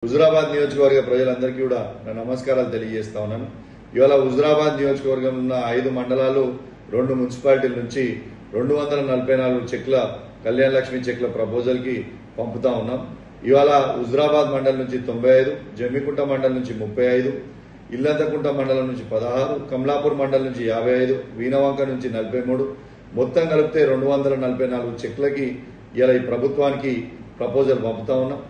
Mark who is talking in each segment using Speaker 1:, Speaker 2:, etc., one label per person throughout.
Speaker 1: హుజురాబాద్ నియోజకవర్గ ప్రజలందరికీ కూడా నా నమస్కారాలు తెలియజేస్తా ఉన్నాను. ఇవాళ హుజురాబాద్ నియోజకవర్గం ఉన్న 5 మండలాలు 2 మున్సిపాలిటీల నుంచి 244 చెక్ల కళ్యాణ లక్ష్మి చెక్ల ప్రపోజల్ కి పంపుతా ఉన్నాం. ఇవాళ హుజురాబాద్ మండలం నుంచి 95, జమ్మికుంట మండలం నుంచి 35, ఇల్లంతకుంట మండలం నుంచి 16, కమలాపూర్ మండలం నుంచి 55, వీణవంక నుంచి 43, మొత్తం కలిపితే 244 చెక్లకి ఇలా ఈ ప్రభుత్వానికి ప్రపోజల్ పంపుతా ఉన్నాం.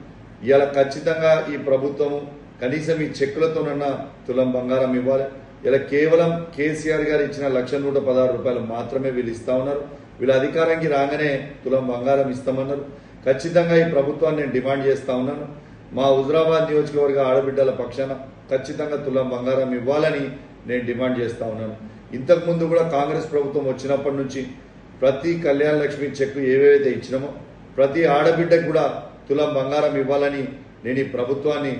Speaker 1: ఇలా ఖచ్చితంగా ఈ ప్రభుత్వము కనీసం ఈ చెక్కులతోనన్నా తులం బంగారం ఇవ్వాలి. ఇలా కేవలం కేసీఆర్ గారు ఇచ్చిన 1,116 రూపాయలు మాత్రమే వీళ్ళు ఇస్తా ఉన్నారు. వీళ్ళ అధికారానికి రాగానే తులం బంగారం ఇస్తామన్నారు. ఖచ్చితంగా ఈ ప్రభుత్వాన్ని నేను డిమాండ్ చేస్తా ఉన్నాను. మా హుజురాబాద్ నియోజకవర్గ ఆడబిడ్డల పక్షాన ఖచ్చితంగా తులం బంగారం ఇవ్వాలని నేను డిమాండ్ చేస్తా ఉన్నాను. ఇంతకు ముందు కూడా కాంగ్రెస్ ప్రభుత్వం వచ్చినప్పటి నుంచి ప్రతి కళ్యాణ లక్ష్మి చెక్ ఏవైతే ఇచ్చినామో ప్రతి ఆడబిడ్డకు కూడా తులం బంగారం ఇవ్వాలని నేను ఈ ప్రభుత్వాన్ని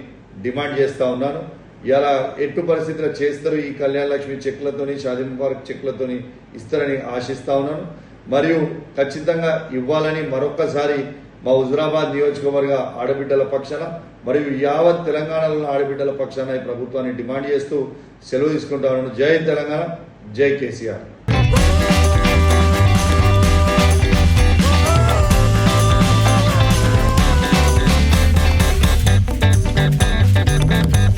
Speaker 1: డిమాండ్ చేస్తా ఉన్నాను. ఇలా ఎట్టు పరిస్థితుల్లో చేస్తారు ఈ కళ్యాణ లక్ష్మి చెక్లతోని, షాదీ ముబారక్ చెక్లతోని ఇస్తారని ఆశిస్తా ఉన్నాను. మరియు ఖచ్చితంగా ఇవ్వాలని మరొక్కసారి మా హుజురాబాద్ నియోజకవర్గ ఆడబిడ్డల పక్షాన మరియు యావత్ తెలంగాణలో ఆడబిడ్డల పక్షాన ఈ ప్రభుత్వాన్ని డిమాండ్ చేస్తూ సెలవు తీసుకుంటా ఉన్నాను. జై తెలంగాణ, జై కేసీఆర్.